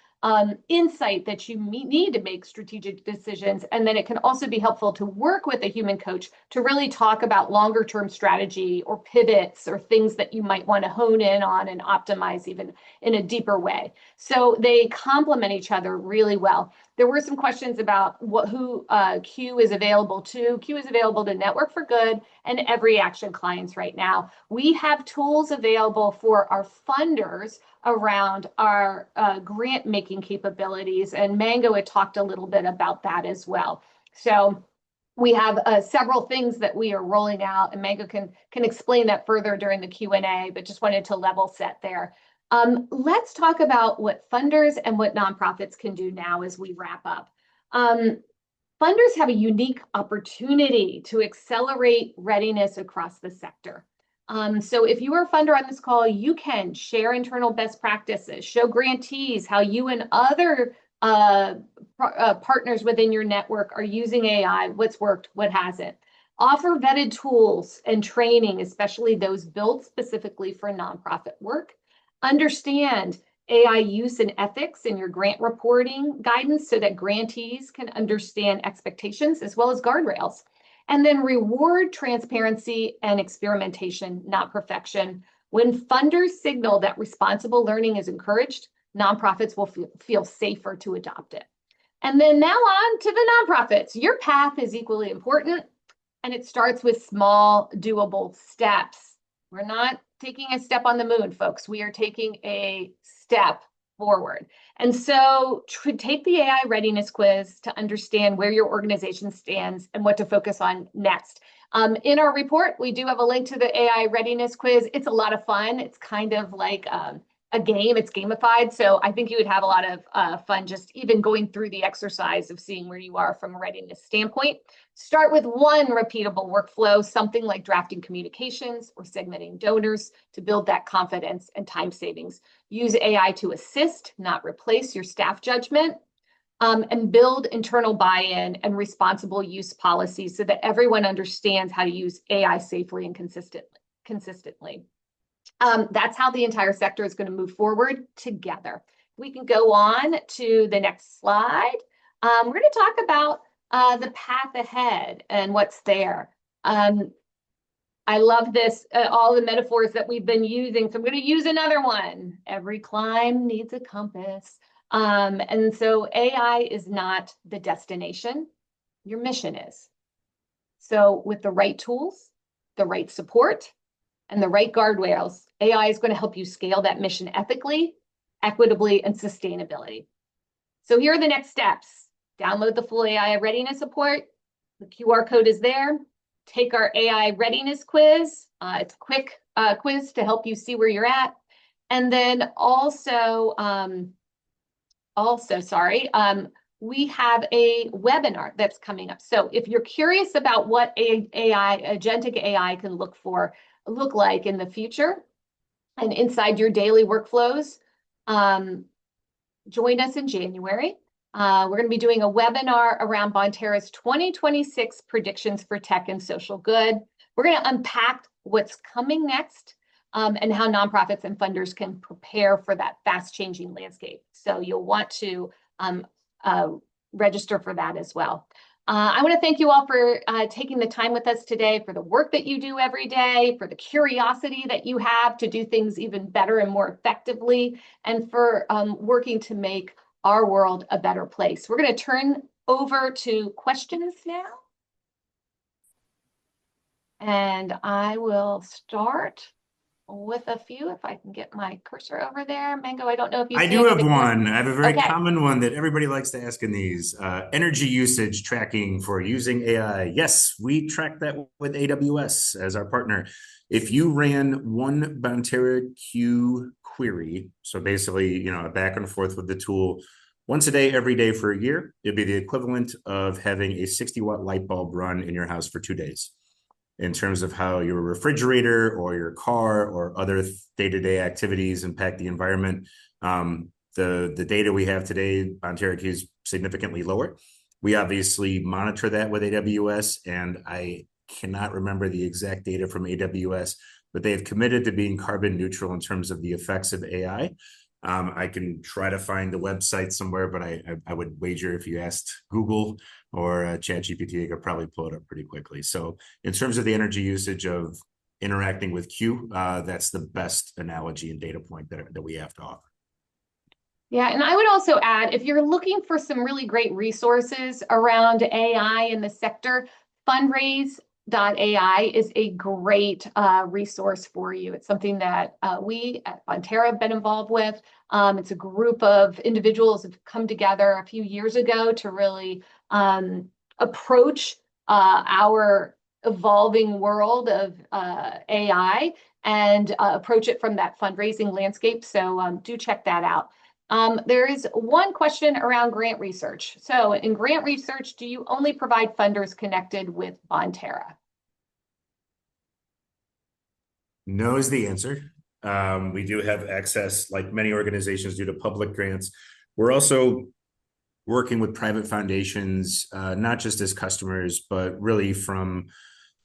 insight that you need to make strategic decisions. And then it can also be helpful to work with a human coach to really talk about longer term strategy or pivots or things that you might want to hone in on and optimize even in a deeper way. So they complement each other really well. There were some questions about who Q is available to. Q is available to Network for Good and Every Action clients right now. We have tools available for our funders around our grant making capabilities, and Mango had talked a little bit about that as well. So we have several things that we are rolling out, and Mango can explain that further during the Q&A, but just wanted to level set there. Let's talk about what funders and what nonprofits can do now as we wrap up. Funders have a unique opportunity to accelerate readiness across the sector. So if you are a funder on this call, you can share internal best practices, show grantees how you and other partners within your network are using AI, what's worked, what hasn't. Offer vetted tools and training, especially those built specifically for nonprofit work. Understand AI use and ethics in your grant reporting guidance so that grantees can understand expectations as well as guardrails. And then reward transparency and experimentation, not perfection. When funders signal that responsible learning is encouraged, nonprofits will feel safer to adopt it. And then now on to the nonprofits. Your path is equally important, and it starts with small, doable steps. We're not taking a step on the moon, folks. We are taking a step forward. And so take the AI readiness quiz to understand where your organization stands and what to focus on next. In our report, we do have a link to the AI readiness quiz. It's a lot of fun. It's kind of like a game. It's gamified. So I think you would have a lot of fun just even going through the exercise of seeing where you are from a readiness standpoint. Start with one repeatable workflow, something like drafting communications or segmenting donors to build that confidence and time savings. Use AI to assist, not replace your staff judgment, and build internal buy-in and responsible use policies so that everyone understands how to use AI safely and consistently. That's how the entire sector is going to move forward together. We can go on to the next slide. We're going to talk about the path ahead and what's there. I love this, all the metaphors that we've been using. So I'm going to use another one. Every climb needs a compass. And so AI is not the destination. Your mission is. So with the right tools, the right support, and the right guardrails, AI is going to help you scale that mission ethically, equitably, and sustainability. So here are the next steps. Download the full AI readiness report. The QR code is there. Take our AI readiness quiz. It's a quick quiz to help you see where you're at. And then also, we have a webinar that's coming up. So if you're curious about what agentic AI can look like in the future and inside your daily workflows, join us in January. We're going to be doing a webinar around Bonterra's 2026 predictions for tech and social good. We're going to unpack what's coming next and how nonprofits and funders can prepare for that fast-changing landscape. So you'll want to register for that as well. I want to thank you all for taking the time with us today, for the work that you do every day, for the curiosity that you have to do things even better and more effectively, and for working to make our world a better place. We're going to turn over to questions now. And I will start with a few, if I can get my cursor over there. Mango, I don't know if you see I do have anything. one. I have a very common one that everybody likes to ask in these. Energy usage tracking for using AI. Yes, we track that with AWS as our partner. If you ran one Bonterra Q query, so basically, a back and forth with the tool, once a day, every day for a year, it'd be the equivalent of having a 60-watt light bulb run in your house for 2 days. In terms of how your refrigerator or your car or other day-to-day activities impact the environment. The data we have today, Bonterra Q is significantly lower. We obviously monitor that with AWS, and I cannot remember the exact data from AWS, but they have committed to being carbon neutral in terms of the effects of AI. I can try to find the website somewhere, but I would wager if you asked Google or ChatGPT, they could probably pull it up pretty quickly. So in terms of the energy usage of interacting with Q, that's the best analogy and data point that we have to offer. Yeah, and I would also add, if you're looking for some really great resources around AI in the sector, fundraise.ai is a great resource for you. It's something that we at Bonterra have been involved with. It's a group of individuals that have come together a few years ago to really approach our evolving world of AI and approach it from that fundraising landscape. So do check that out. There is one question around grant research. So in grant research, do you only provide funders connected with Bonterra? No is the answer. We do have access, like many organizations do, to public grants. We're also working with private foundations, not just as customers, but really from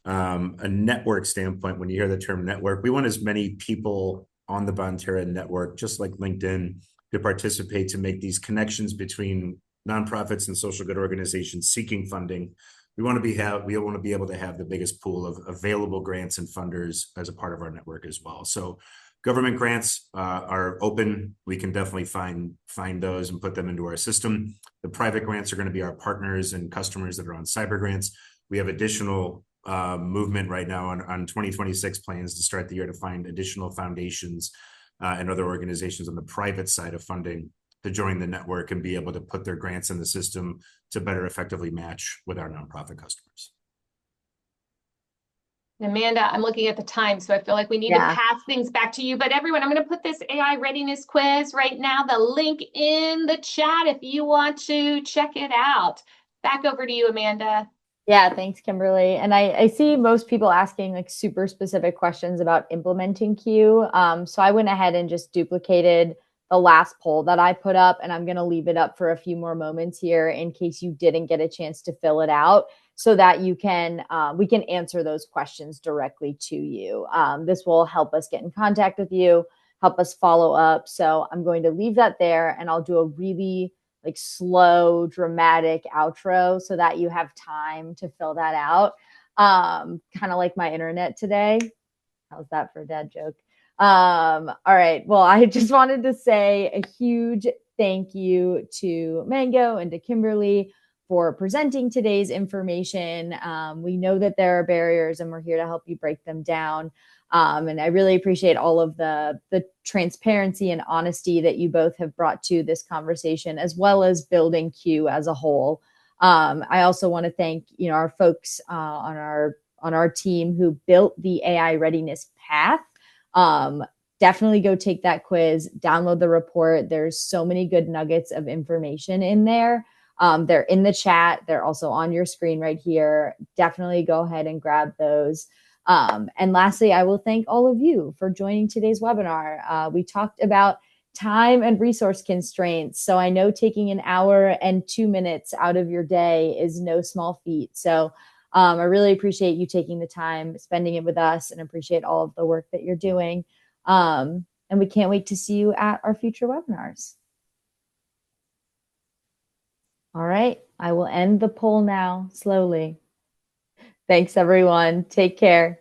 a network standpoint. When you hear the term network, we want as many people on the Bonterra network, just like LinkedIn, to participate, to make these connections between nonprofits and social good organizations seeking funding. We want to be able to have the biggest pool of available grants and funders as a part of our network as well. So government grants are open. We can definitely find those and put them into our system. The private grants are going to be our partners and customers that are on cyber grants. We have additional movement right now on 2026 plans to start the year to find additional foundations and other organizations on the private side of funding to join the network and be able to put their grants in the system to better effectively match with our nonprofit customers. Amanda, I'm looking at the time, so I feel like we need to pass things back to you. But everyone, I'm going to put this AI readiness quiz right now, the link in the chat if you want to check it out. Back over to you, Amanda. Yeah, thanks, Kimberly. And I see most people asking like super specific questions about implementing Q. So I went ahead and just duplicated the last poll that I put up, and I'm going to leave it up for a few more moments here in case you didn't get a chance to fill it out, so that you can we can answer those questions directly to you. This will help us get in contact with you, help us follow up. So I'm going to leave that there, and I'll do a really like slow, dramatic outro so that you have time to fill that out. Kind of like my internet today. How's that for a dad joke? All right. Well, I just wanted to say a huge thank you to Mango and to Kimberly for presenting today's information. We know that there are barriers, and we're here to help you break them down. And I really appreciate all of the transparency and honesty that you both have brought to this conversation, as well as building Q as a whole. I also want to thank our folks on our team who built the AI Readiness Path. Definitely go take that quiz, download the report. There's so many good nuggets of information in there. They're in the chat. They're also on your screen right here. Definitely go ahead and grab those. And lastly, I will thank all of you for joining today's webinar. We talked about time and resource constraints. So I know taking an hour and 2 minutes out of your day is no small feat. So I really appreciate you taking the time, spending it with us, and appreciate all of the work that you're doing. And we can't wait to see you at our future webinars. All right, I will end the poll now slowly. Thanks, everyone. Take care.